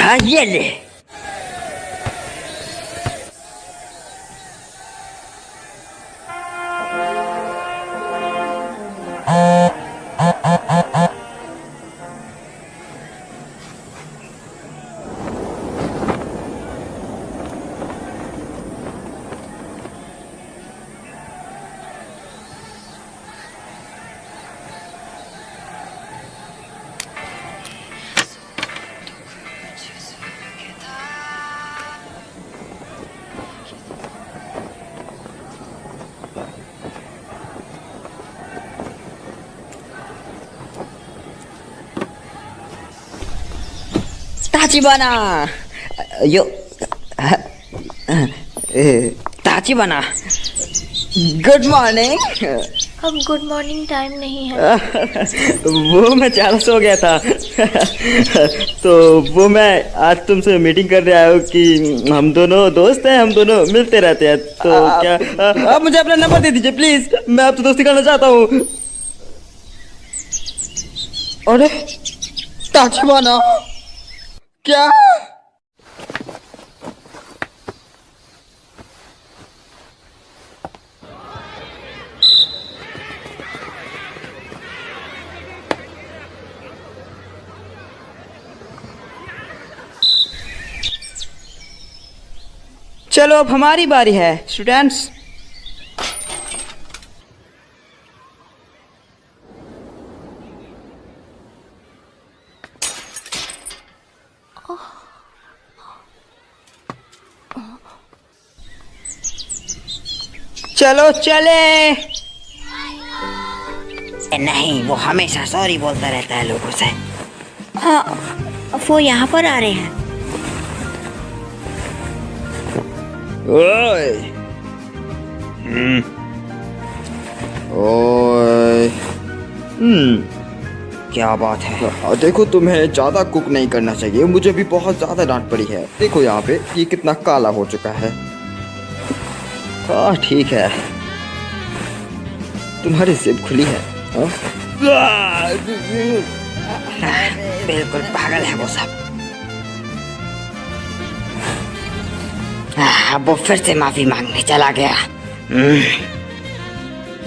हाँ ये ले। ताचिबाना यो ताचिबाना गुड मॉर्निंग। अब गुड मॉर्निंग टाइम नहीं है। वो मैं ज़्यादा सो गया था। तो वो मैं आज तुमसे मीटिंग कर रहा हूँ कि हम दोनों दोस्त हैं, हम दोनों मिलते रहते हैं। तो क्या आप मुझे अपना नंबर दे दीजिए प्लीज, मैं आपसे दोस्ती करना चाहता हूँ। अरे ताचिबाना क्या? चलो अब हमारी बारी है स्टूडेंट्स। चलो चले। नहीं, वो हमेशा सॉरी बोलता रहता है लोगों से। हाँ, वो यहाँ पर आ रहे हैं। ओए ओए क्या बात है? देखो तुम्हें ज्यादा कुक नहीं करना चाहिए, मुझे भी बहुत ज्यादा डांट पड़ी है। देखो यहाँ पे ये कितना काला हो चुका है। हाँ ठीक है, तुम्हारी जिप खुली है। बिल्कुल पागल है वो सब। अब वो फिर से माफी मांगने चला गया।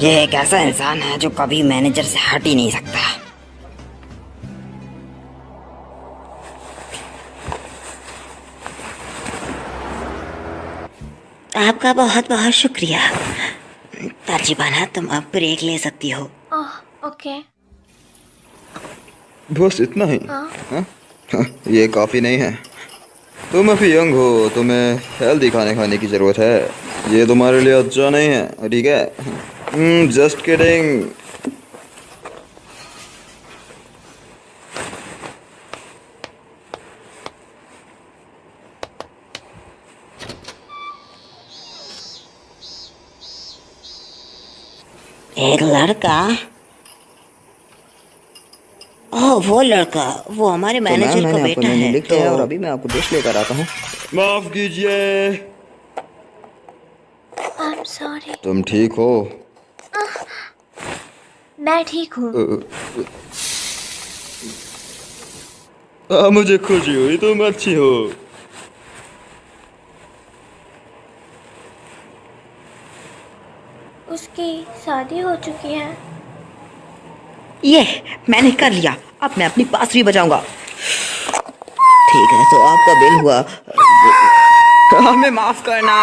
ये एक ऐसा इंसान है जो कभी मैनेजर से हट ही नहीं सकता। आपका बहुत बहुत शुक्रिया। ताचिबाना, तुम अब ब्रेक ले सकती हो। ओके। बस इतना ही? हाँ? हाँ, ये काफी नहीं है। तुम अभी यंग हो, तुम्हें हेल्दी खाने खाने की जरूरत है। ये तुम्हारे लिए अच्छा नहीं है, ठीक है? Just kidding. एक लड़का? ओह, वो लड़का, वो हमारे मैनेजर का बेटा है। तो और अभी मैं आपको डिश लेकर आता हूँ। माफ कीजिए। I am sorry. तुम ठीक हो? मैं ठीक हूँ। मुझे खुशी हुई, तुम अच्छी हो। उसकी शादी हो चुकी है। ये मैंने कर लिया, अब मैं अपनी बांसुरी बजाऊंगा। ठीक है, तो आपका बिल हुआ। हमें माफ करना।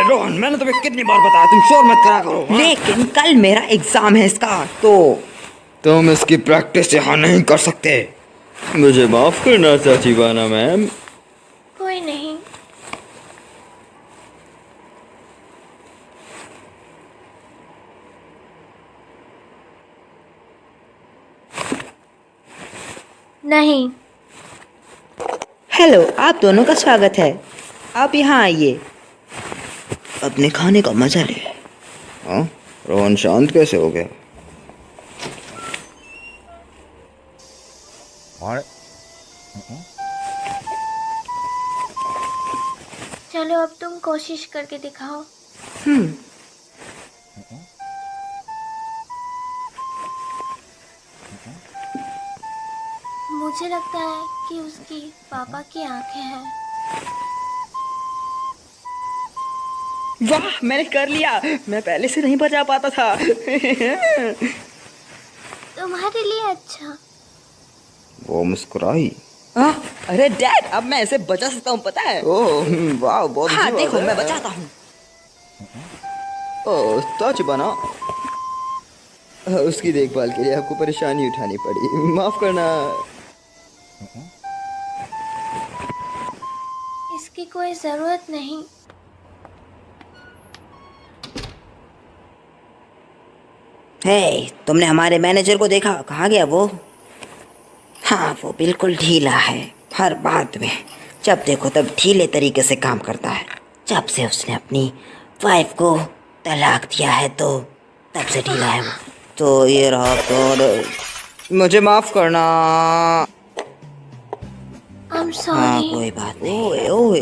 रोहन, मैंने तुम्हें कितनी बार बताया तुम शोर मत करा करो। लेकिन कल मेरा एग्जाम है इसका, तो तुम इसकी प्रैक्टिस यहाँ नहीं कर सकते। मुझे माफ करना ताचिबाना मैम। कोई नहीं। नहीं। हेलो, आप दोनों का स्वागत है। आप यहाँ आइए, अपने खाने का मजा ले। हाँ, रोहन शांत कैसे हो गया? चलो अब तुम कोशिश करके दिखाओ। मुझे लगता है कि उसकी पापा की आंखें हैं। वाह, मैंने कर लिया। मैं पहले से नहीं बचा पाता था। तुम्हारे लिए अच्छा। वो मुस्कुराई। अरे डैड, अब मैं ऐसे बचा सकता हूँ, पता है? ओह वाह, बहुत हाँ अच्छी बात देखो, है। मैं बचाता हूँ। ओह ताचिबाना, उसकी देखभाल के लिए आपको परेशानी उठानी पड़ी, माफ करना। इसकी कोई ज़रूरत नहीं। हे, तुमने हमारे मैनेजर को देखा? कहाँ गया वो? हाँ, वो बिल्कुल ढीला है। हर बात में जब देखो तब ढीले तरीके से काम करता है। जब से उसने अपनी वाइफ को तलाक दिया है तो तब से ढीला है वो। तो ये रहा तो मुझे माफ करना। I'm हाँ, sorry। कोई बात नहीं। ओए ओए,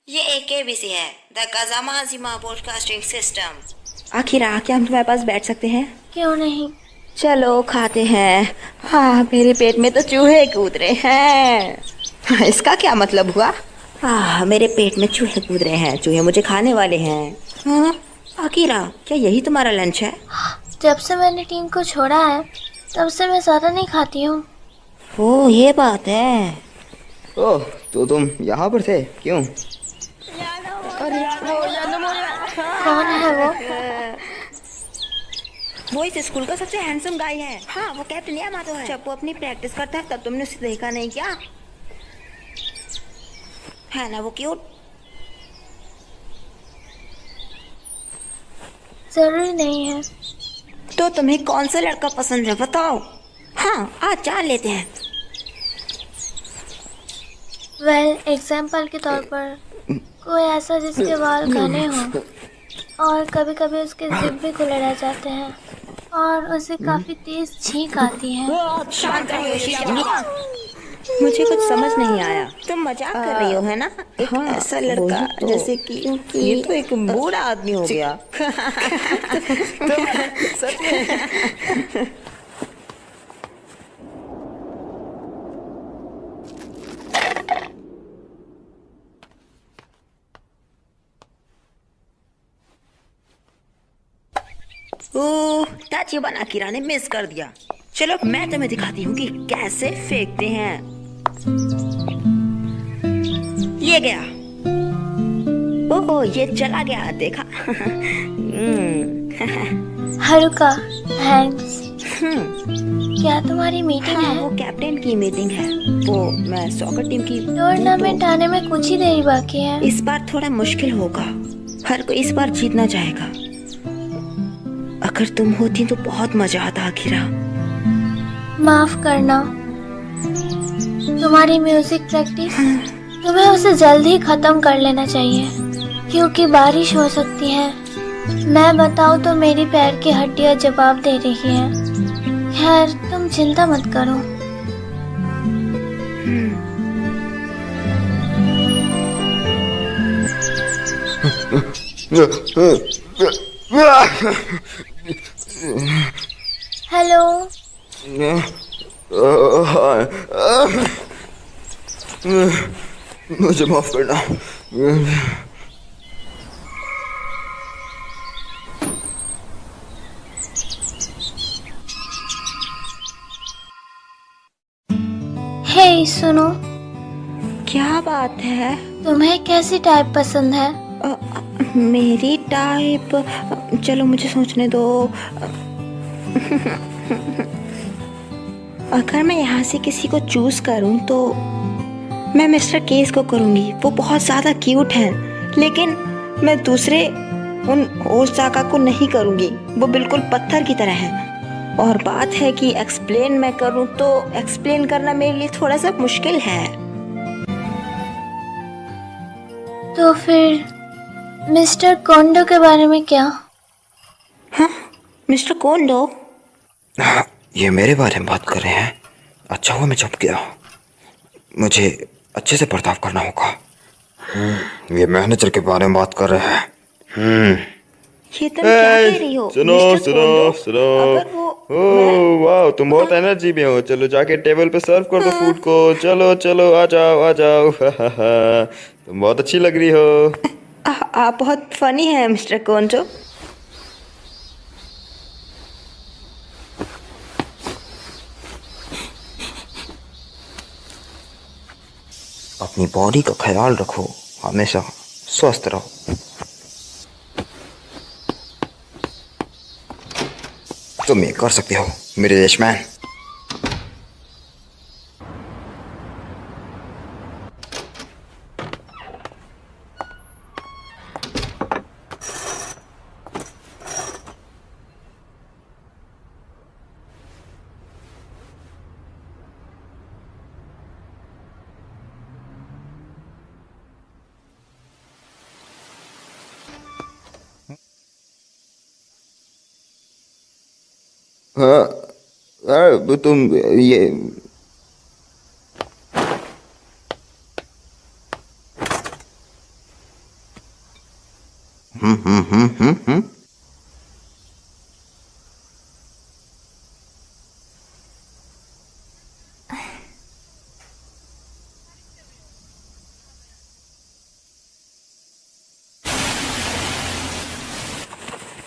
ये एक केबीसी है, द काजामाजिमा ब्रॉडकास्टिंग सिस्टम। आखिर क्या हम तुम्हारे पास बैठ सकते हैं? क्यों नहीं? चलो खाते हैं। हाँ, मेरे पेट में तो चूहे कूद रहे हैं। इसका क्या मतलब हुआ? हाँ, मेरे पेट में चूहे कूद रहे हैं। चूहे मुझे खाने वाले हैं। हाँ, आकिरा, क्या यही तुम्हारा लंच है? जब से मैंने टीम को छोड़ा है तब से मैं ज़्यादा नहीं खाती हूँ। ओह, ये बात है। ओह, तो तुम यहाँ पर थे क्यों? कौन है वो? वो इस स्कूल का सबसे हैंडसम गाय है। हाँ, वो कैप्टन यामातो है। जब वो अपनी प्रैक्टिस करता है तब तुमने उसे देखा नहीं क्या? है ना वो क्यूट? ज़रूरी नहीं है। तो तुम्हें कौन सा लड़का पसंद है बताओ? हाँ, आज जान लेते हैं। वेल, एग्जाम्पल के तौर पर कोई ऐसा जिसके बाल घने हों और कभी कभी उसके जिप भी खुले रह जाते हैं और उसे काफ़ी तेज छींक आती है। शांत रहो योशिका। मुझे कुछ समझ नहीं आया। तुम मजाक कर रही हो है ना? एक ऐसा लड़का तो, जैसे कि ये तो एक बूढ़ा आदमी हो गया। तो सच में। ओह, ताचिबाना आकिरा ने मिस कर दिया। चलो मैं तुम्हें दिखाती हूँ कि कैसे फेंकते हैं। ये गया। ओह, ये चला गया, देखा? Haruka, thanks. क्या तुम्हारी मीटिंग हाँ, है? वो कैप्टन की मीटिंग है। वो मैं सॉकर टीम की टूर्नामेंट आने में कुछ ही देर बाकी है। इस बार थोड़ा मुश्किल होगा। हर कोई इस बार जीतना चाहेगा। अगर तुम होती तो बहुत मजा आता आखिरा। माफ करना। तुम्हारी म्यूजिक प्रैक्टिस, तुम्हें उसे जल्द ही खत्म कर लेना चाहिए क्योंकि बारिश हो सकती है। मैं बताऊं तो मेरी पैर की हड्डियां जवाब दे रही है। खैर, तुम चिंता मत करो। हेलो। मुझे माफ करना। हे सुनो, क्या बात है? तुम्हें कैसी टाइप पसंद है? मेरी टाइप, चलो मुझे सोचने दो। अगर मैं यहाँ से किसी को चूज करूँ तो मैं मिस्टर केस को करूँगी। वो बहुत ज़्यादा क्यूट हैं। लेकिन मैं दूसरे उन ओसाका को नहीं करूँगी। वो बिल्कुल पत्थर की तरह हैं। और बात है कि एक्सप्लेन मैं करूँ तो एक्सप्लेन करना मेरे लिए थोड़ा सा मुश्किल है। तो फिर मिस्टर कोंडो के बारे में क्या? हाँ, मिस्टर कोंडो? ये मेरे बारे में बात कर रहे हैं? अच्छा हुआ मैं चुप गया। मुझे अच्छे से बर्ताव करना होगा। ये मैनेजर के बारे में बात कर रहे हैं। ये तुम क्या कह रही हो सुनो मिस्टर सुनो कोंडो? सुनो। अगर वो ओह वाह, तुम बहुत एनर्जी में हो। चलो जाके टेबल पे सर्व कर दो फूड को। चलो चलो आ जाओ आ जाओ। तुम बहुत अच्छी लग रही हो। आप बहुत फनी है मिस्टर कोंडो। अपनी बॉडी का ख्याल रखो, हमेशा स्वस्थ रहो। तुम ये कर सकते हो मेरे देशमैन। हाँ, तुम ये हम्म।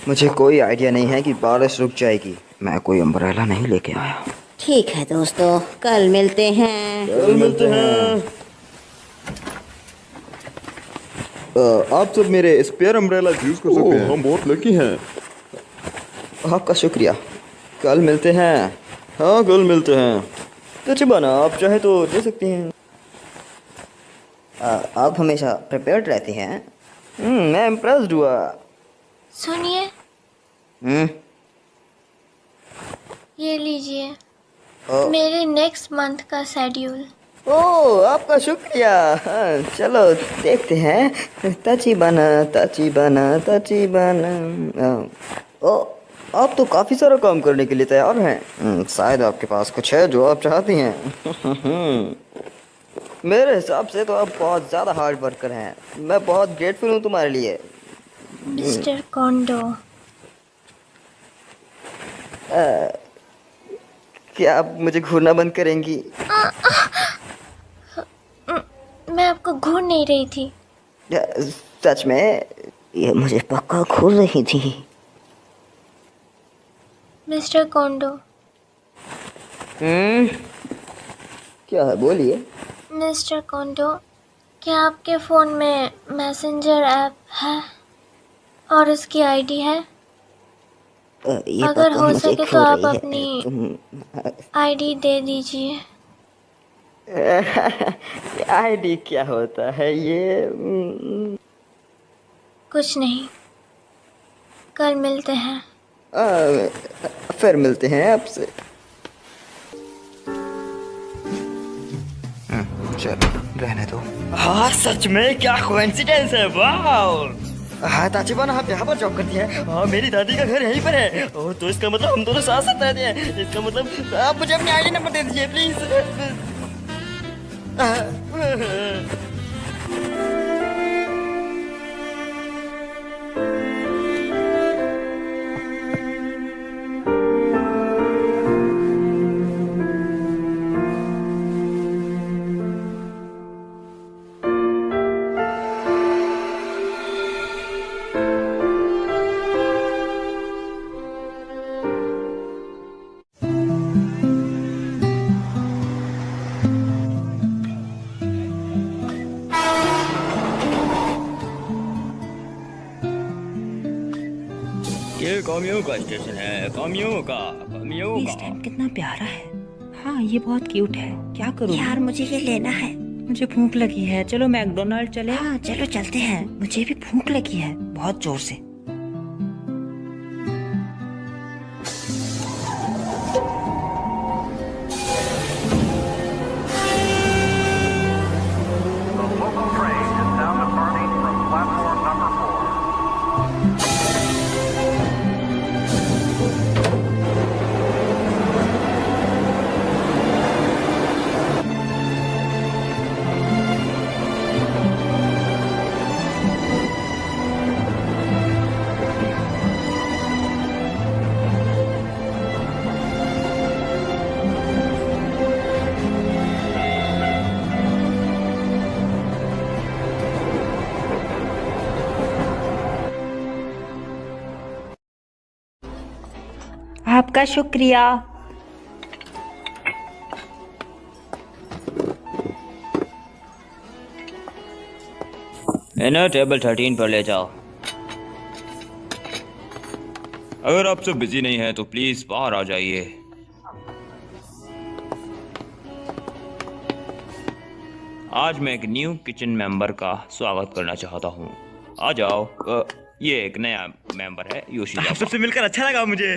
मुझे कोई आइडिया नहीं है कि बारिश रुक जाएगी। मैं कोई अम्ब्रेला नहीं लेके आया। ठीक है दोस्तों, कल मिलते हैं। कल मिलते हैं। आप सब मेरे स्पेयर अम्ब्रेला यूज कर सकते हैं। हम बहुत लकी हैं। आपका शुक्रिया। कल मिलते हैं। हाँ कल मिलते हैं। तो चिबाना आप चाहे तो दे सकती हैं। आप हमेशा प्रिपेयर्ड रहती हैं। मैं इम्प्रेस्ड हुआ। सुनिए, हम्म। ये लीजिए मेरे नेक्स्ट मंथ का शेड्यूल। ओह आपका शुक्रिया। हाँ, चलो देखते हैं। ताचिबाना ताचिबाना ताचिबाना। ओ आप तो काफ़ी सारा काम करने के लिए तैयार हैं। शायद आपके पास कुछ है जो आप चाहती हैं। मेरे हिसाब से तो आप बहुत ज़्यादा हार्ड वर्कर हैं। मैं बहुत ग्रेटफुल हूँ तुम्हारे लिए। मिस्टर कोंडो, क्या आप मुझे घूरना बंद करेंगी? मैं आपको घूर नहीं रही थी। सच में? ये मुझे पक्का घूर रही थी। मिस्टर कोंडो, क्या है बोलिए। मिस्टर कोंडो, क्या आपके फ़ोन में मैसेंजर ऐप है और उसकी आईडी है? ये अगर पक्का हो मुझे सके तो घूर आप रही है। अपनी आईडी दे दीजिए। आईडी क्या होता है ये? कुछ नहीं, कल मिलते हैं। फिर मिलते हैं आपसे। चलो रहने दो। हाँ सच में क्या कोइंसिडेंस है। वाह। हाँ ताचिबाना आप यहाँ पर जॉब करती हैं। हाँ मेरी दादी का घर यहीं पर है। ओह तो इसका मतलब हम दोनों साथ साथ रहते हैं। इसका मतलब आप मुझे अपनी आईडी नंबर दे दीजिए प्लीज। ये कामियों का स्टेशन है। कामियों का। इस टाइम कितना प्यारा है। हाँ ये बहुत क्यूट है। क्या करूँ यार, मुझे ये लेना है। मुझे भूख लगी है। चलो मैकडोनाल्ड चले। हाँ चलो चलते हैं। मुझे भी भूख लगी है बहुत जोर से। आपका शुक्रिया। इन्हें टेबल 13 पर ले जाओ। अगर आप सब बिजी नहीं हैं तो प्लीज बाहर आ जाइए। आज मैं एक न्यू किचन मेंबर का स्वागत करना चाहता हूँ। आ जाओ। ये एक नया मेंबर है योशिदा। आप सबसे मिलकर अच्छा लगा मुझे।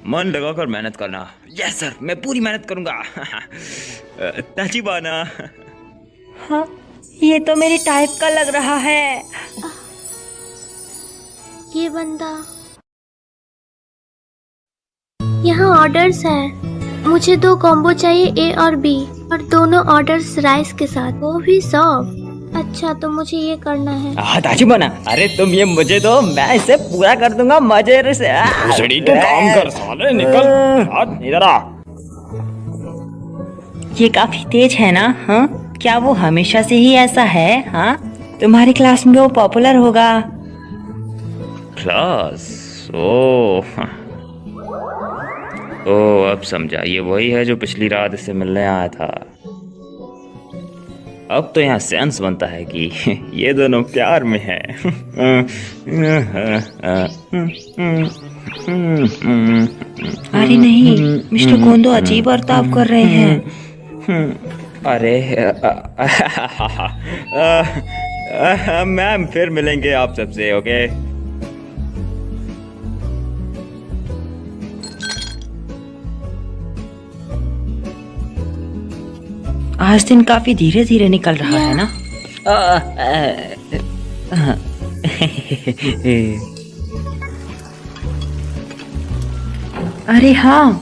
मन लगाकर मेहनत करना। यस सर, मैं पूरी मेहनत करूंगा। ताचिबाना। हाँ, ये तो मेरी टाइप का लग रहा है। ये बंदा। यहाँ ऑर्डर्स हैं। मुझे 2 कॉम्बो चाहिए, ए और बी, और दोनों ऑर्डर्स राइस के साथ, वो भी सर्व। अच्छा, तो मुझे ये करना है। ताचिबाना, अरे तुम ये मुझे दो, मैं इसे पूरा कर दूंगा मजे से। भोसड़ी तो काम कर साले, निकल इधर आ। ये काफी तेज है ना? हाँ, क्या वो हमेशा से ही ऐसा है? हाँ, तुम्हारी क्लास में वो पॉपुलर होगा। क्लास? ओ, अब समझा। ये वही है जो पिछली रात इससे मिलने आया था। अब तो यहाँ सेंस बनता है कि ये दोनों प्यार में हैं। अरे नहीं, मिस्टर कोंदो अजीब बर्ताव कर रहे हैं। अरे मैम, फिर मिलेंगे आप सबसे। ओके। आज दिन काफी धीरे धीरे निकल रहा है ना? अरे हाँ,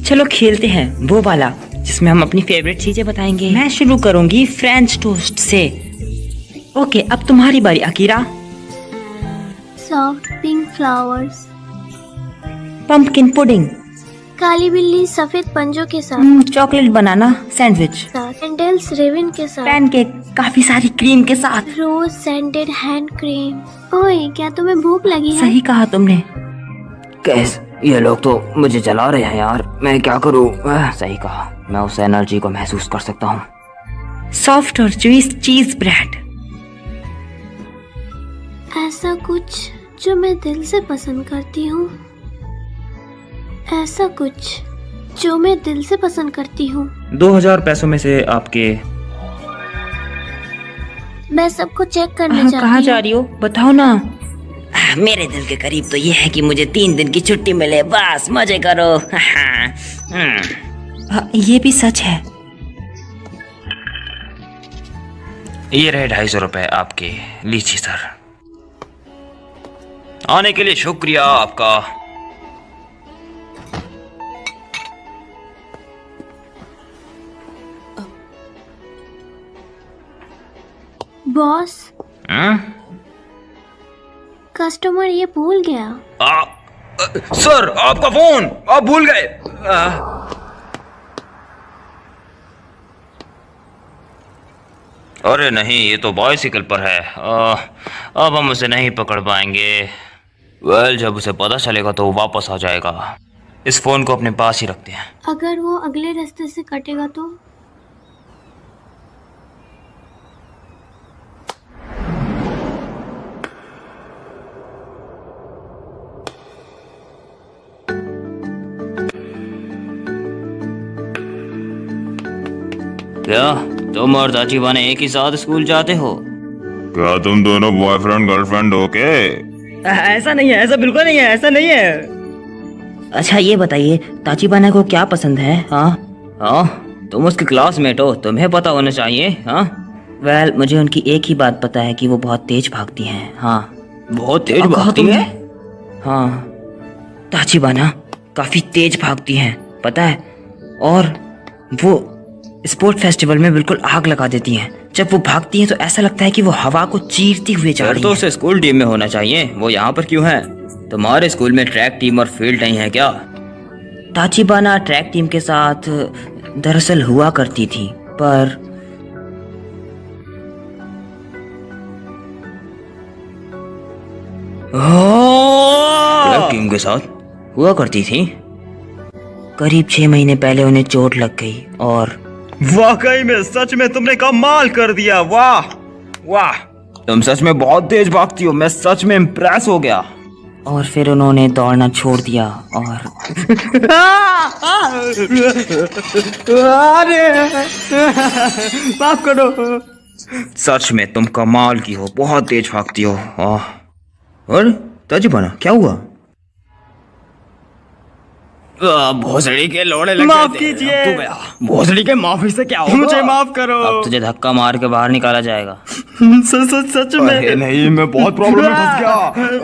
चलो खेलते हैं वो वाला जिसमें हम अपनी फेवरेट चीजें बताएंगे। मैं शुरू करूंगी फ्रेंच टोस्ट से। ओके, अब तुम्हारी बारी Akira. Soft pink flowers. Pumpkin pudding. काली बिल्ली सफेद पंजों के साथ। Chocolate banana sandwich. Candles raven के साथ। पैनकेक काफी सारी क्रीम के साथ। Rose scented hand cream. ओए, क्या तुम्हें भूख लगी है? सही कहा तुमने। कैस, ये लोग तो मुझे जला रहे हैं यार, मैं क्या करूं? सही कहा, मैं उस एनर्जी को महसूस कर सकता हूँ। सॉफ्ट और ज्यूस चीज ब्रेड। ऐसा कुछ जो मैं दिल से पसंद करती हूँ। ऐसा कुछ जो मैं दिल से पसंद करती हूँ। 2000 पैसों में से आपके। मैं सबको चेक करना चाहती हूँ। कहाँ जा रही हो? बताओ ना। मेरे दिल के करीब तो ये है कि मुझे 3 दिन की छुट्टी मिले, बस मजे करो। ये भी सच है। ये रहे 250 रुपए आपके। लीजिए सर। आने के लिए शुक्रिया आपका। बॉस, कस्टमर ये भूल गया। सर, आपका फोन आप भूल गए। अरे नहीं, ये तो बाइसिकल पर है। अब हम उसे नहीं पकड़ पाएंगे। वेल, जब उसे पता चलेगा तो वो वापस आ जाएगा। इस फोन को अपने पास ही रखते हैं। अगर वो अगले रास्ते से कटेगा तो? क्या तुम और ताचिबाना एक ही साथ स्कूल जाते हो? क्या तुम दोनों बॉयफ्रेंड गर्लफ्रेंड हो के? ऐसा नहीं है, ऐसा बिल्कुल नहीं है, ऐसा नहीं है। अच्छा ये बताइए, ताचिबाना को क्या पसंद है? हाँ, तुम उसकी क्लासमेट हो, तुम्हें पता होना चाहिए। हाँ, वेल, मुझे उनकी एक ही बात पता है कि वो बहुत तेज भागती हैं। हाँ, बहुत तेज भागती है। हाँ, ताचिबाना काफी तेज भागती हैं, पता है। और वो स्पोर्ट फेस्टिवल में बिल्कुल आग लगा देती हैं। जब वो भागती हैं तो ऐसा लगता है कि वो हवा को चीरती हुए जा रही तो हैं। उसे स्कूल टीम में होना चाहिए, वो यहाँ पर क्यों है? तुम्हारे स्कूल में ट्रैक टीम और फील्ड नहीं है क्या? ताचिबाना ट्रैक टीम के साथ दरअसल हुआ करती थी, पर ओह! टीम के साथ हुआ करती थी। करीब 6 महीने पहले उन्हें चोट लग गई और वाकई में सच में तुमने कमाल कर दिया। वाह वाह, तुम सच में बहुत तेज भागती हो। मैं सच में इम्प्रेस हो गया। फिर उन्होंने दौड़ना छोड़ दिया और माफ करो। सच में तुम कमाल की हो, बहुत तेज भागती हो। और ताजिबाना क्या हुआ? भोसड़ी के लोड़े लग माफ गए थे। कीजिए। अब तू गया। भोसड़ी के माफी से क्या होगा? मुझे माफ करो। अब तुझे धक्का मार के बाहर निकाला जाएगा। सच में। अरे नहीं, मैं बहुत प्रॉब्लम में फंस गया।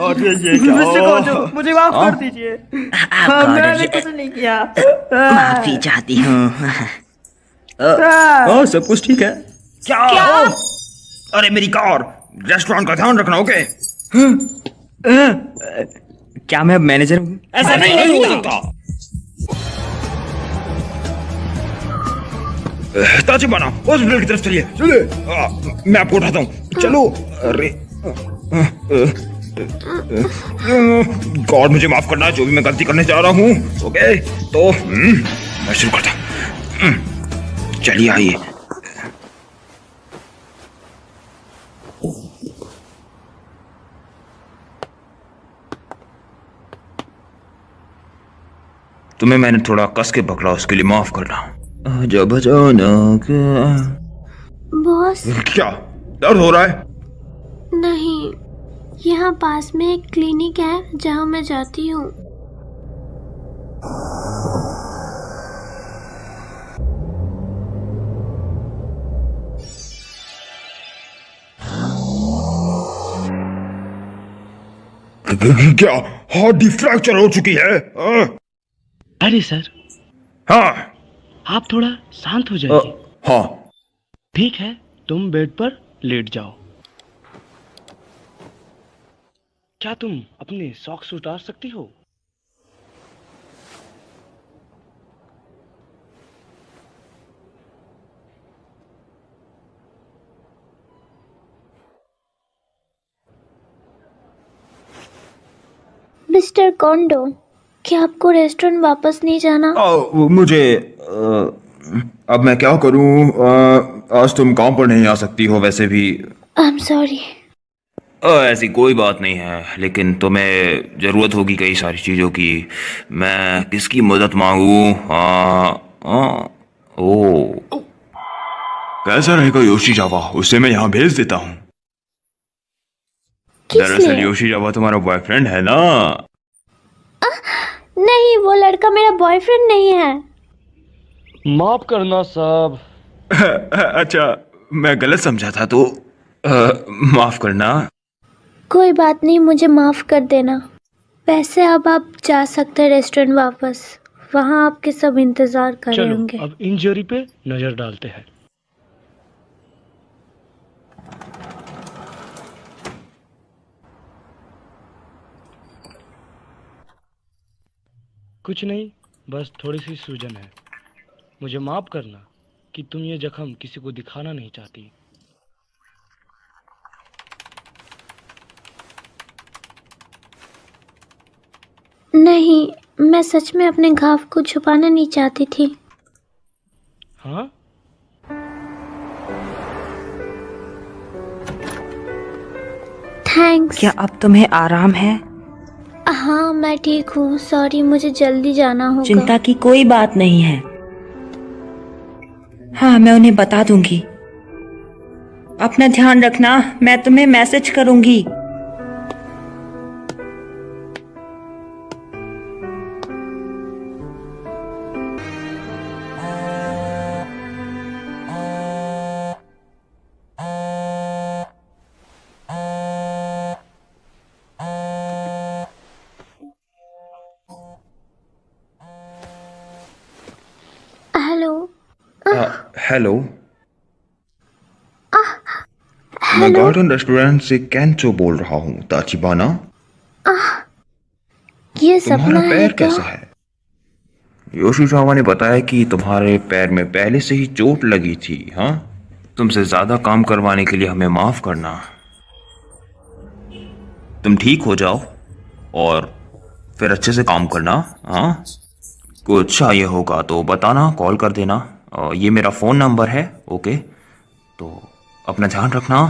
अरे ये क्या? मिस्टर कोजो, मुझे माफ कर दीजिए। मैंने कुछ नहीं किया। माफी चाहती हूँ। सब कुछ ठीक है क्या? अरे मेरी कार, रेस्टोरेंट का ध्यान रखना। ओके? क्या मैं अब मैनेजर हूँ? ऐसा नहीं हो सकता। ताजिबाना हॉस्पिटल की तरफ चलिए। चलिए, मैं आपको उठाता हूँ। चलो। अरे गॉड, मुझे माफ करना जो भी मैं गलती करने जा रहा हूँ। ओके तो मैं शुरू करता हूँ। चलिए आइए। तुम्हें मैंने थोड़ा कस के पकड़ा, उसके लिए माफ करना। जब अचानक बॉस, क्या दर्द हो रहा है? नहीं, यहाँ पास में एक क्लिनिक है जहाँ मैं जाती हूँ। क्या हड्डी फ्रैक्चर हो चुकी है? अरे सर, हाँ आप थोड़ा शांत हो जाइए। हाँ ठीक है, तुम बेड पर लेट जाओ। क्या तुम अपने सॉक्स उतार सकती हो? मिस्टर कोंडो, क्या आपको रेस्टोरेंट वापस नहीं जाना? मुझे अब मैं क्या करूं? आज तुम काम पर नहीं आ सकती हो वैसे भी। I am sorry. ऐसी कोई बात नहीं है, लेकिन तुम्हें जरूरत होगी कई सारी चीजों की। मैं किसकी मदद मांगू? ओ कैसा रहेगा योशीजावा? उसे मैं यहाँ भेज देता हूँ। दरअसल योशीजावा तुम्हारा बॉयफ्रेंड है ना? नहीं, वो लड़का मेरा बॉयफ्रेंड नहीं है। माफ करना साहब। अच्छा, मैं गलत समझा था तो माफ करना। कोई बात नहीं, मुझे माफ कर देना। वैसे अब आप जा सकते हैं रेस्टोरेंट वापस। वहाँ आपके सब इंतजार कर रहे चलो होंगे। अब इंजरी पे नजर डालते हैं। कुछ नहीं, बस थोड़ी सी सूजन है। मुझे माफ करना कि तुम ये जख्म किसी को दिखाना नहीं चाहती। नहीं, मैं सच में अपने घाव को छुपाना नहीं चाहती थी। हाँ, थैंक्स। क्या अब तुम्हें आराम है? हाँ, मैं ठीक हूँ। सॉरी, मुझे जल्दी जाना होगा। चिंता की कोई बात नहीं है। हाँ, मैं उन्हें बता दूंगी। अपना ध्यान रखना, मैं तुम्हें मैसेज करूंगी। हेलो। हेलो, मैं गार्डन रेस्टोरेंट से केंचो बोल रहा हूँ। ताचिबाना, ये तुम्हारा सपना है पैर क्या? कैसा है? योशीजावा ने बताया कि तुम्हारे पैर में पहले से ही चोट लगी थी। हाँ, तुमसे ज्यादा काम करवाने के लिए हमें माफ करना। तुम ठीक हो जाओ और फिर अच्छे से काम करना। हाँ, कुछ चाहिए होगा तो बताना, कॉल कर देना। ये मेरा फ़ोन नंबर है। ओके, तो अपना ध्यान रखना।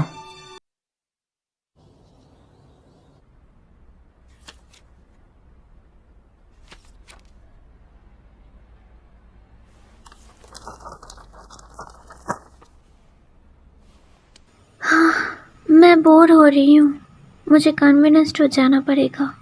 मैं बोर हो रही हूँ, मुझे कन्वीनियंस स्टोर जाना पड़ेगा।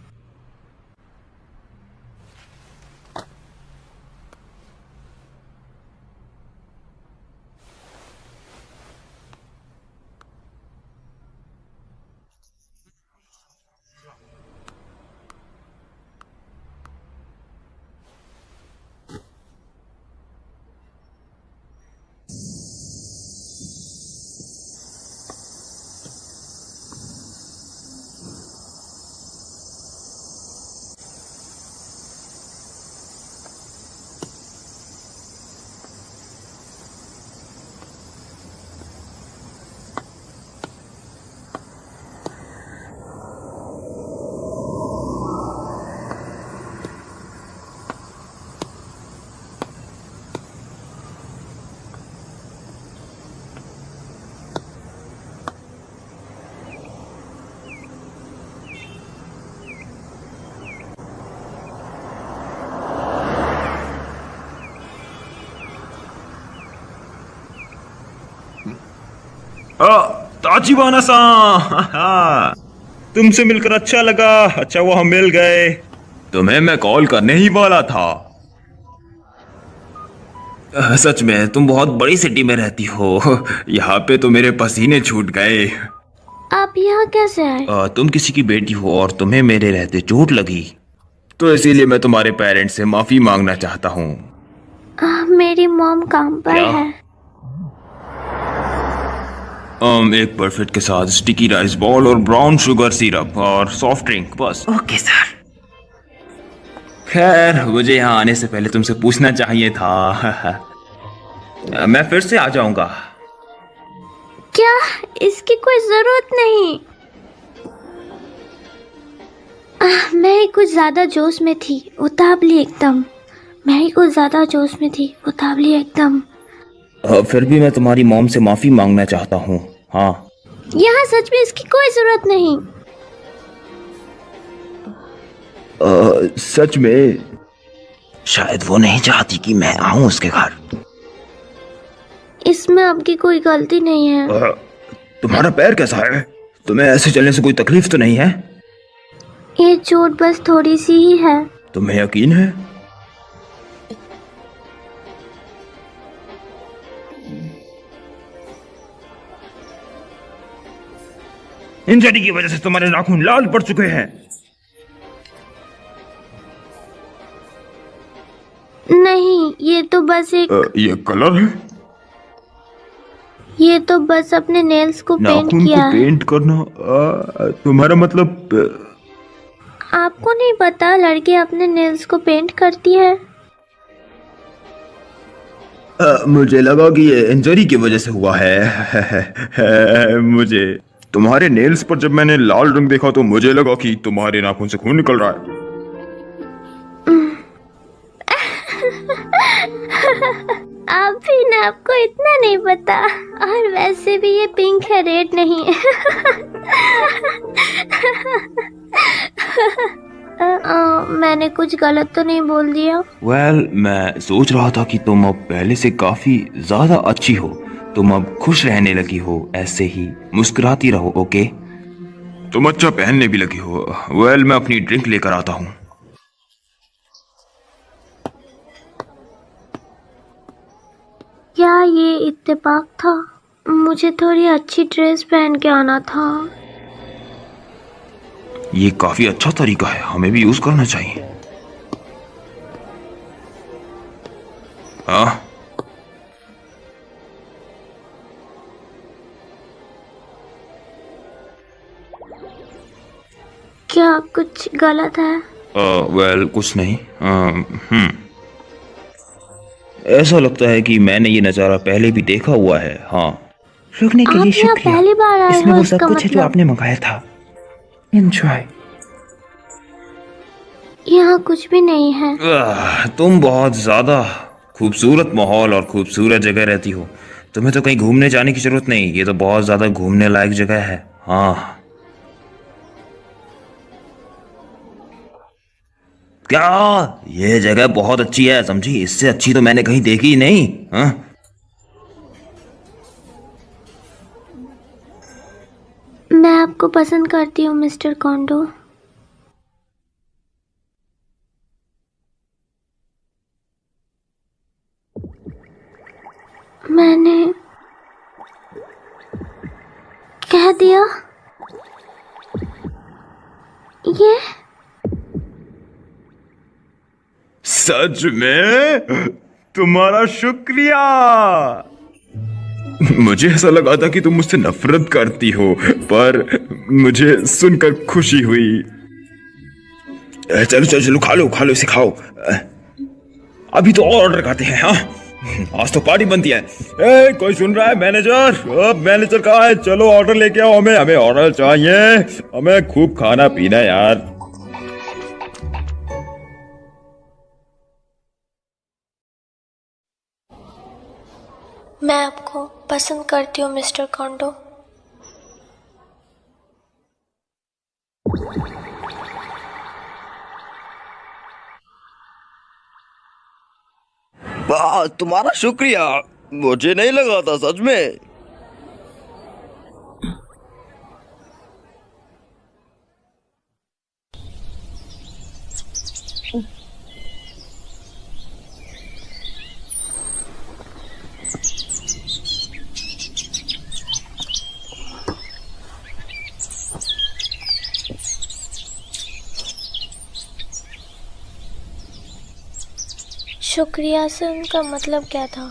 ताचिबाना सा, तुमसे मिलकर अच्छा लगा। अच्छा वो हम मिल गए। तुम्हें मैं कॉल करने ही वाला था। सच में तुम बहुत बड़ी सिटी में रहती हो। यहाँ पे तो मेरे पसीने छूट गए। आप यहाँ कैसे आए? तुम किसी की बेटी हो और तुम्हें मेरे रहते चोट लगी, तो इसीलिए मैं तुम्हारे पेरेंट्स से माफी मांगना चाहता हूँ। मेरी मॉम काम पर क्या? है। एक परफेक्ट के साथ स्टिकी राइस बॉल और ब्राउन शुगर सिरप और सॉफ्ट ड्रिंक, बस। Okay sir. खैर, मुझे यहाँ आने से पहले तुमसे पूछना चाहिए था। मैं फिर से आ जाऊंगा। क्या? इसकी कोई जरूरत नहीं। मैं ही कुछ ज्यादा जोश में थी, उतावली एकदम। फिर भी मैं तुम्हारी मॉम से माफी मांगना चाहता हूँ। हाँ, यहाँ सच में इसकी कोई जरूरत नहीं। सच में शायद वो नहीं चाहती कि मैं आऊं उसके घर। इसमें आपकी कोई गलती नहीं है। तुम्हारा पैर कैसा है? तुम्हें ऐसे चलने से कोई तकलीफ तो नहीं है? ये चोट बस थोड़ी सी ही है। तुम्हें यकीन है? इंजरी की वजह से तुम्हारे नाखून लाल पड़ चुके हैं। नहीं, ये तो बस ये कलर है? ये तो बस अपने नेल्स को पेंट नाखून किया को है। पेंट करना? तुम्हारा मतलब? आपको नहीं पता लड़की अपने नेल्स को पेंट करती है? मुझे लगा कि ये इंजरी की वजह से हुआ है। मुझे तुम्हारे नेल्स पर जब मैंने लाल रंग देखा तो मुझे लगा कि तुम्हारे नाखून से खून निकल रहा है। आप भी ना, आपको इतना नहीं पता। और वैसे भी ये पिंक है, रेड नहीं है। मैंने कुछ गलत तो नहीं बोल दिया? मैं सोच रहा था कि तुम अब पहले से काफी ज्यादा अच्छी हो। तुम अब खुश रहने लगी हो, ऐसे ही मुस्कुराती रहो। ओके, तुम अच्छा पहनने भी लगी हो। मैं अपनी ड्रिंक लेकर आता हूँ। क्या ये इत्तेफाक था? मुझे थोड़ी अच्छी ड्रेस पहन के आना था। ये काफी अच्छा तरीका है, हमें भी यूज करना चाहिए। हाँ, क्या कुछ गलत है? कुछ नहीं। ऐसा लगता है कि मैंने ये नजारा पहले भी देखा हुआ है। हाँ, रुकने के आप लिए यहाँ शुक्रिया। पहली बार आए इसमें हो, वो सब इसका कुछ है जो मतलब? आपने मंगाया था। एंजॉय। यहाँ कुछ भी नहीं है। तुम बहुत ज्यादा खूबसूरत माहौल और खूबसूरत जगह रहती हो। तुम्हें तो कहीं घूमने जाने की जरूरत नहीं, ये तो बहुत ज्यादा घूमने लायक जगह है। हाँ। क्या? ये जगह बहुत अच्छी है, समझी? इससे अच्छी तो मैंने कहीं देखी ही नहीं। हाँ? मैं आपको पसंद करती हूँ मिस्टर कोंडो। मैंने कह दिया ये। सच में? तुम्हारा शुक्रिया। मुझे ऐसा लगा था कि तुम मुझसे नफरत करती हो, पर मुझे सुनकर खुशी हुई। चलो चलो चलो, खा लो इसे खाओ। अभी तो और ऑर्डर करते हैं। हाँ, आज तो पार्टी बनती है। कोई सुन रहा है? मैनेजर, मैनेजर कहाँ है? चलो ऑर्डर लेके आओ, हमें ऑर्डर चाहिए, हमें खूब खाना पीना यार। मैं आपको पसंद करती हूँ मिस्टर कोंडो। तुम्हारा शुक्रिया, मुझे नहीं लगा था सच में। शुक्रिया से उनका मतलब क्या था?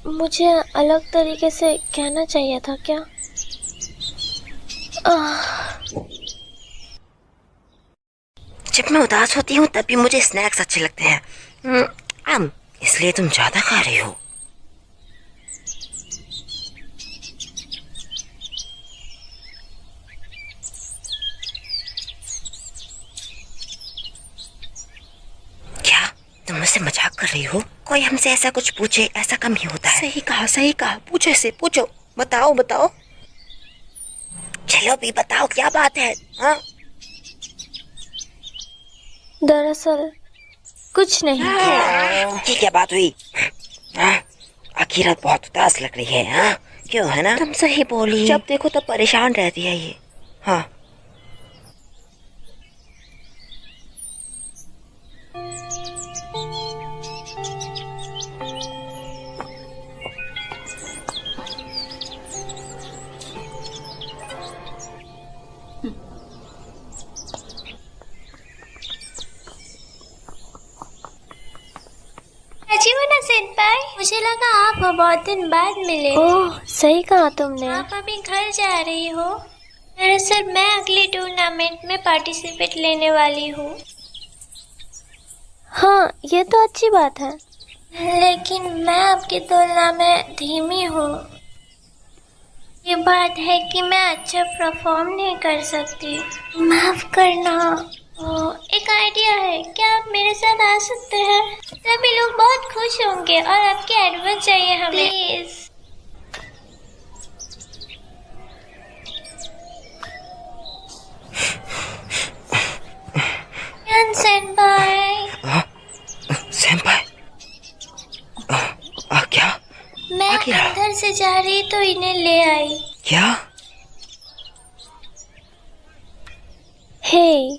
मुझे अलग तरीके से कहना चाहिए था क्या? जब मैं उदास होती हूँ तब भी मुझे स्नैक्स अच्छे लगते हैं। इसलिए तुम ज्यादा खा रही हो। क्या तुम मुझसे मजाक कर रही हो? कोई हमसे ऐसा कुछ पूछे, ऐसा कम ही होता है। सही कहा। पूछो इसे, पूछो। बताओ। चलो भी बताओ, क्या बात है? हाँ? दरअसल कुछ नहीं। ये क्या बात हुई? आखिरत बहुत उदास लग रही है। हाँ, क्यों? है ना? तुम सही बोली। जब देखो तब परेशान रहती है ये। हाँ। सेनपाई, मुझे लगा आप बहुत दिन बाद मिले। ओह, सही कहा तुमने। आप अभी घर जा रही हो? दरअसल मैं अगले टूर्नामेंट में पार्टिसिपेट लेने वाली हूँ। हाँ, ये तो अच्छी बात है। लेकिन मैं आपकी तुलना में धीमी हूँ। ये बात है कि मैं अच्छा परफॉर्म नहीं कर सकती। माफ करना। एक आइडिया है, क्या आप मेरे साथ आ सकते हैं? सभी लोग बहुत खुश होंगे और आपकी एडवाइस चाहिए हमें। प्लीज। सेनपाई, क्या? मैं अंदर से जा रही तो इन्हें ले आई। क्या? हे,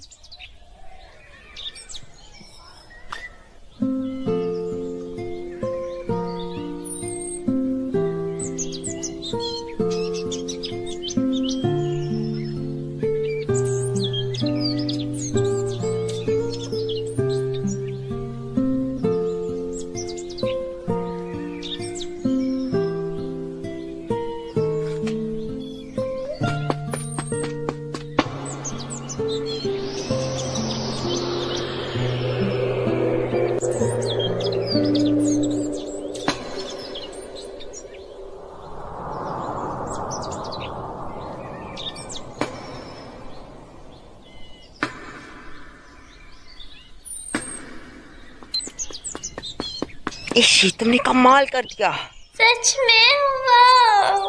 इशी, तुमने कमाल कर दिया। सच में वाह।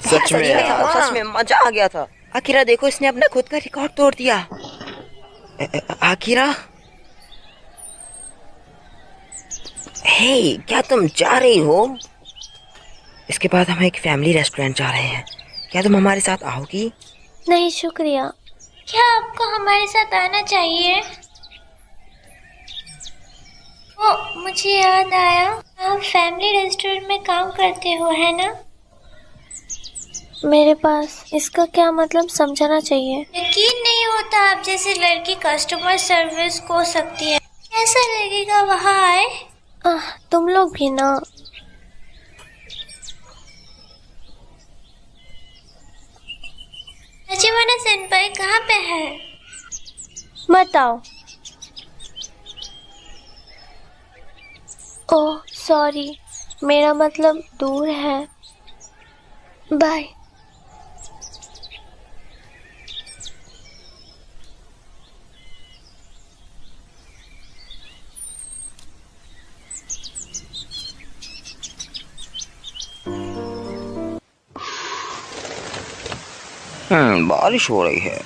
सच में यार। सच में मजा आ गया था। आकिरा देखो, इसने अपना खुद का रिकॉर्ड तोड़ दिया। आकिरा, हे, क्या तुम जा रही हो? इसके बाद हम एक फैमिली रेस्टोरेंट जा रहे हैं, क्या तुम हमारे साथ आओगी? नहीं शुक्रिया। क्या आपको हमारे साथ आना चाहिए? ओ, मुझे याद आया, आप फैमिली रेस्टोरेंट में काम करते हो, है ना? मेरे पास इसका क्या मतलब समझाना चाहिए। यकीन नहीं होता आप जैसी लड़की कस्टमर सर्विस को सकती है। कैसा लगेगा वहाँ आए? तुम लोग भी ना। अजीवाना सेनपाई कहाँ पे है? बताओ। ओह सॉरी, मेरा मतलब दूर है। बाय। बारिश हो रही है।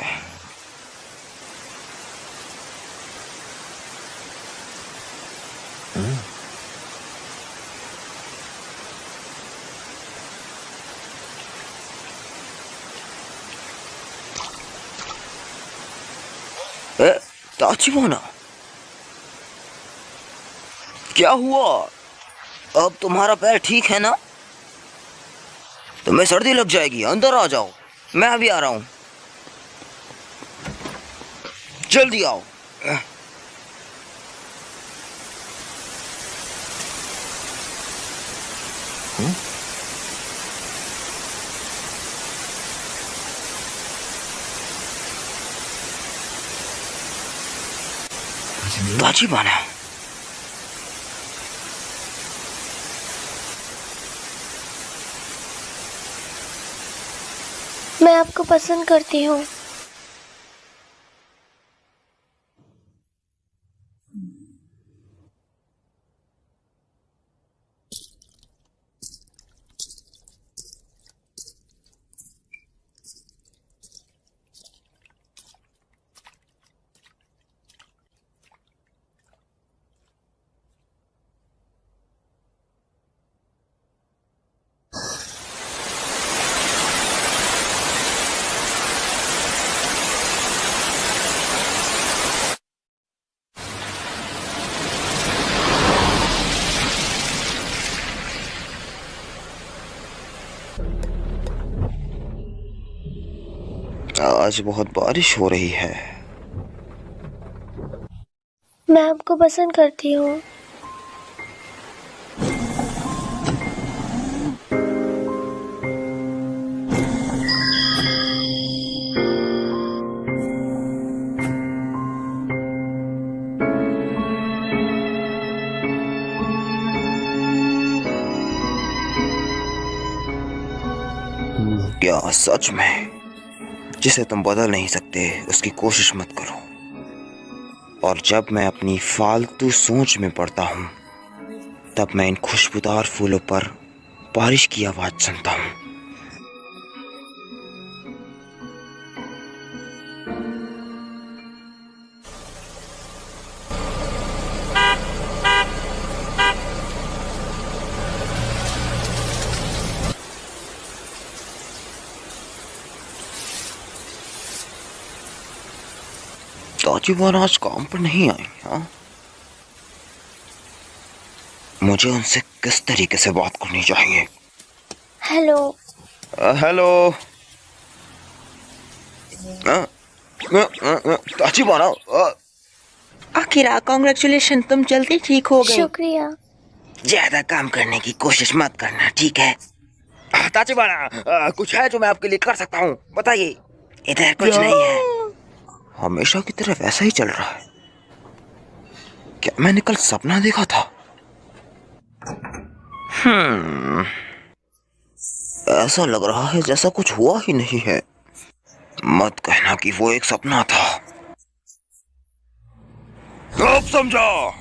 ताचिवाना, क्या हुआ? अब तुम्हारा पैर ठीक है ना? तुम्हें सर्दी लग जाएगी, अंदर आ जाओ, मैं अभी आ रहा हूं, जल्दी आओ। ताचिवाना, मैं आपको पसंद करती हूँ। आज बहुत बारिश हो रही है। मैं आपको पसंद करती हूँ। क्या सच में? जिसे तुम बदल नहीं सकते उसकी कोशिश मत करो। और जब मैं अपनी फालतू सोच में पड़ता हूँ तब मैं इन खुशबूदार फूलों पर बारिश की आवाज सुनता हूँ। ताचिवाना आज काम पर नहीं आई। हाँ, मुझे उनसे किस तरीके से बात करनी चाहिए? हेलो। हेलो। ताचिवाना। आखिर कांग्रेचुलेशन, तुम जल्दी ठीक हो गए। शुक्रिया। ज्यादा काम करने की कोशिश मत करना, ठीक है? ताचिवाना, कुछ है जो मैं आपके लिए कर सकता हूँ? बताइए। इधर कुछ नहीं है, हमेशा की तरह वैसा ही चल रहा है। क्या मैंने कल सपना देखा था? ऐसा लग रहा है जैसा कुछ हुआ ही नहीं है। मत कहना कि वो एक सपना था। अब समझा,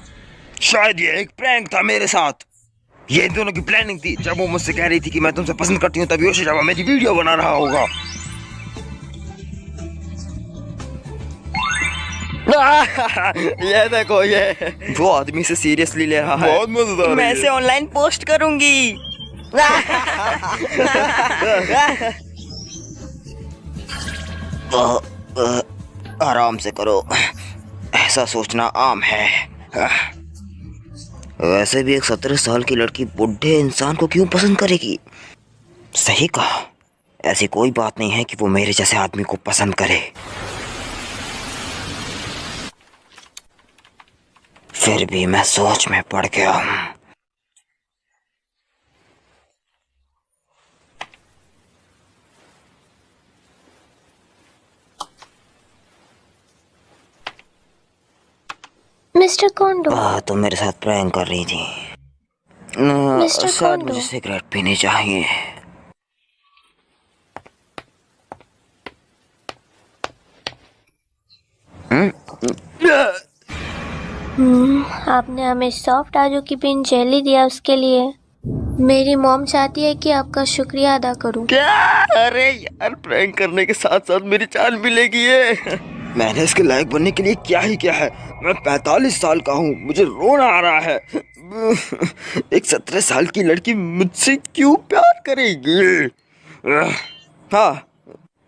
शायद ये एक प्रैंक था मेरे साथ। ये इन दोनों की प्लानिंग थी। जब वो मुझसे कह रही थी कि मैं तुमसे पसंद करती हूँ, तब योशिजावा मेरी वीडियो बना रहा होगा। ये देखो, ये वो आदमी से सीरियसली ले रहा है। बहुत मजेदार मैं है इसे ये। ऑनलाइन पोस्ट करूंगी। आराम से करो, ऐसा सोचना आम है। वैसे भी एक 17 साल की लड़की बुढ़े इंसान को क्यों पसंद करेगी? सही कहा, ऐसी कोई बात नहीं है कि वो मेरे जैसे आदमी को पसंद करे। फिर भी मैं सोच में पड़ गया हूँ। मिस्टर कोंडो, तुम मेरे साथ प्रैंक कर रही थी। मिस्टर शायद कोंडो। मुझे सिगरेट पीनी चाहिए। आपने हमें सॉफ्ट आजू की पिन जेली दिया, उसके लिए मेरी मॉम चाहती है कि आपका शुक्रिया अदा करूं। क्या? अरे यार, प्रैंक करने के साथ साथ मेरी जान भी लेगी ये। मैंने इसके लायक बनने के लिए क्या ही क्या है। मैं 45 साल का हूँ, मुझे रोना आ रहा है। एक 17 साल की लड़की मुझसे क्यों प्यार करेगी? हाँ,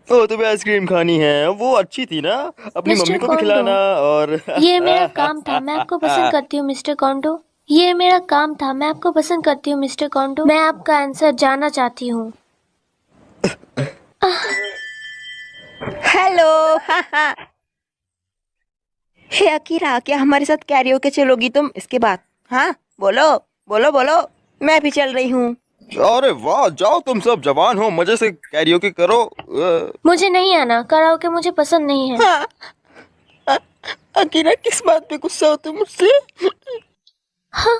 तो तुम्हें आइसक्रीम खानी है, वो अच्छी थी ना, अपनी मिस्टर मम्मी को भी कोंडो, खिलाना। और ये मेरा काम था, मैं आपको पसंद करती हूँ मिस्टर कोंडो। ये मेरा काम था, मैं आपको पसंद करती हूँ मिस्टर कोंडो। मैं आपका आंसर जानना चाहती हूँ। हेलो। हे अकीरा, क्या हमारे साथ कैरियोके चलोगी तुम इसके बाद? हाँ, बोलो बोलो बोलो, मैं भी चल रही हूँ। अरे वाह, जाओ, तुम सब जवान हो, मजे से कैरियोके करो। मुझे नहीं आना, कराओके मुझे पसंद नहीं है। हाँ, अकीरा किस बात पे गुस्सा हो तुम मुझसे? हाँ,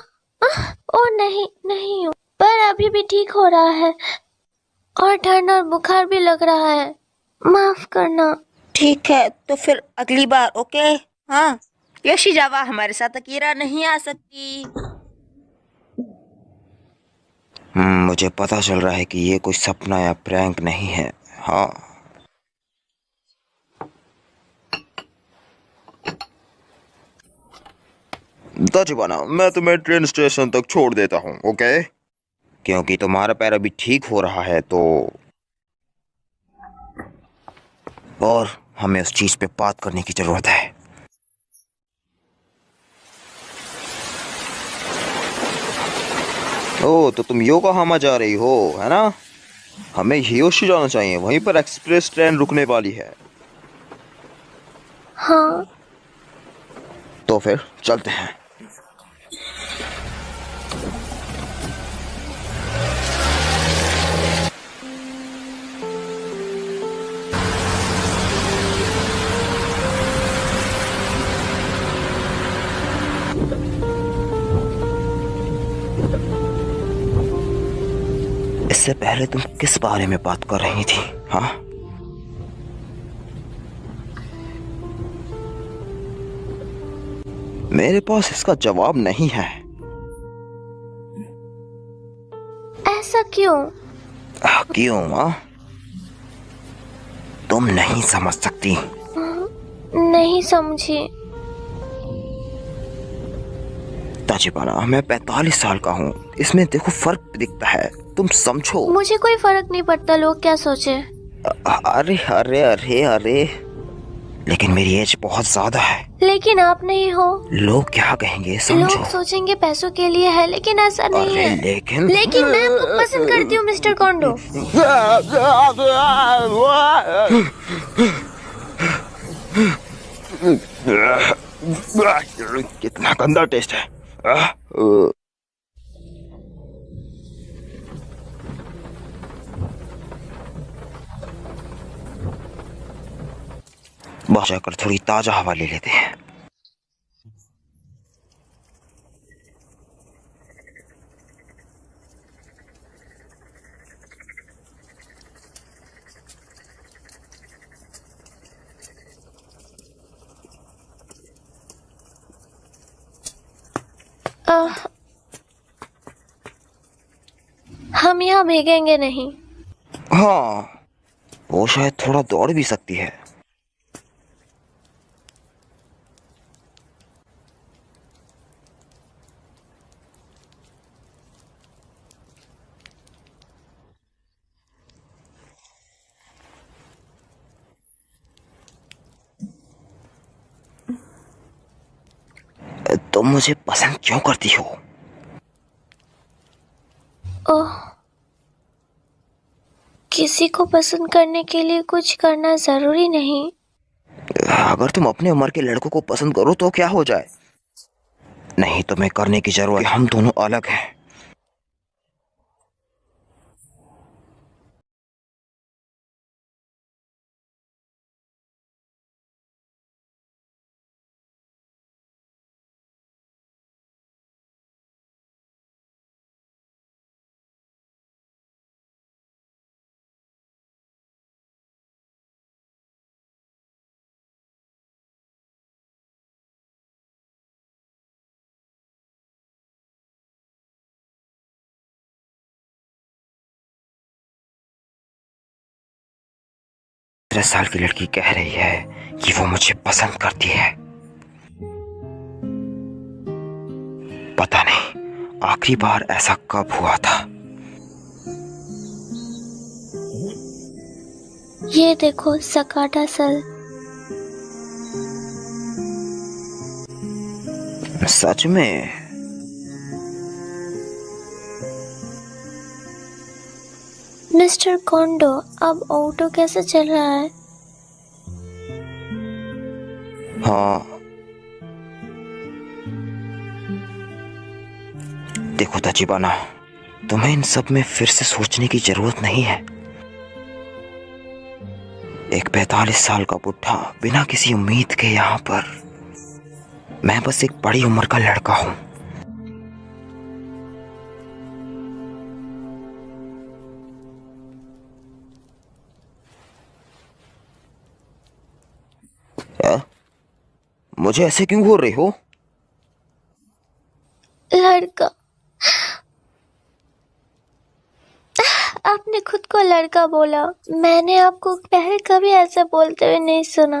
ओ नहीं नहीं हूँ, पर अभी भी ठीक हो रहा है और ठंड और बुखार भी लग रहा है, माफ करना। ठीक है, तो फिर अगली बार, ओके? हाँ, योशिजावा हमारे साथ अकीरा नहीं आ सकती। मुझे पता चल रहा है कि ये कोई सपना या प्रैंक नहीं है। हाँ, ताचिबाना, मैं तुम्हें ट्रेन स्टेशन तक छोड़ देता हूँ, ओके? क्योंकि तुम्हारा पैर अभी ठीक हो रहा है तो, और हमें उस चीज पे बात करने की जरूरत है। ओ, तो तुम योकोहामा जा रही हो, है ना? हमें हियोशी जाना चाहिए, वहीं पर एक्सप्रेस ट्रेन रुकने वाली है। हाँ, तो फिर चलते हैं। इससे पहले तुम किस बारे में बात कर रही थी? हाँ, मेरे पास इसका जवाब नहीं है। ऐसा क्यों? क्यों? तुम नहीं समझ सकती। नहीं समझी। ताचिबाना, मैं 45 साल का हूँ, इसमें देखो फर्क दिखता है, तुम समझो। मुझे कोई फर्क नहीं पड़ता लोग क्या सोचे। अरे अरे अरे अरे, लेकिन मेरी एज बहुत ज्यादा है। लेकिन आप नहीं हो। लोग क्या कहेंगे, समझो। लोग सोचेंगे पैसों के लिए है, लेकिन ऐसा नहीं अरे है। लेकिन लेकिन मैं आपको पसंद करती हूँ मिस्टर कोंडो। कितना गंदा टेस्ट है। बाहर जाकर थोड़ी ताजा हवा ले लेते हैं। हम यहाँ भीगेंगे नहीं। हाँ, वो शायद थोड़ा दौड़ भी सकती है। तुम मुझे पसंद क्यों करती हो? ओह, किसी को पसंद करने के लिए कुछ करना जरूरी नहीं। अगर तुम अपने उम्र के लड़कों को पसंद करो तो क्या हो जाए? नहीं, तुम्हें करने की जरूरत है। हम दोनों अलग हैं। तेरह साल की लड़की कह रही है कि वो मुझे पसंद करती है। पता नहीं आखिरी बार ऐसा कब हुआ था। ये देखो सकाटा सल। सच में? मिस्टर कोंडो, अब ऑटो कैसे चल रहा है? हाँ, देखो तचिबाना, तुम्हें इन सब में फिर से सोचने की जरूरत नहीं है। एक 45 साल का बुढ़ा बिना किसी उम्मीद के यहाँ पर, मैं बस एक बड़ी उम्र का लड़का हूं। मुझे ऐसे क्यों घूर रही हो? लड़का, आपने खुद को लड़का बोला। मैंने आपको पहले कभी ऐसा बोलते हुए नहीं सुना।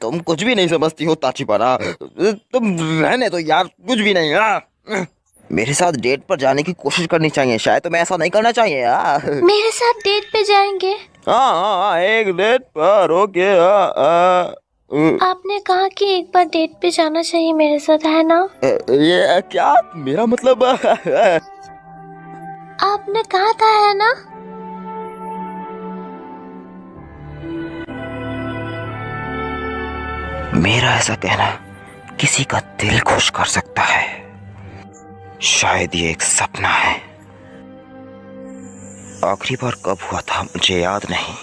तुम कुछ भी नहीं समझती हो ताचिबाना। तुम रहने दो यार, कुछ भी नहीं। मेरे साथ डेट पर जाने की कोशिश करनी चाहिए। शायद तुम्हें ऐसा नहीं करना चाहिए यार। मेरे साथ डेट पे जाएंगे? हाँ, एक डेट पर। ओके। आपने कहा कि एक बार डेट पे जाना चाहिए मेरे साथ, है ना? ये क्या? मेरा मतलब आपने कहा था, है ना? मेरा ऐसा कहना किसी का दिल खुश कर सकता है। शायद ये एक सपना है। आखिरी बार कब हुआ था मुझे याद नहीं।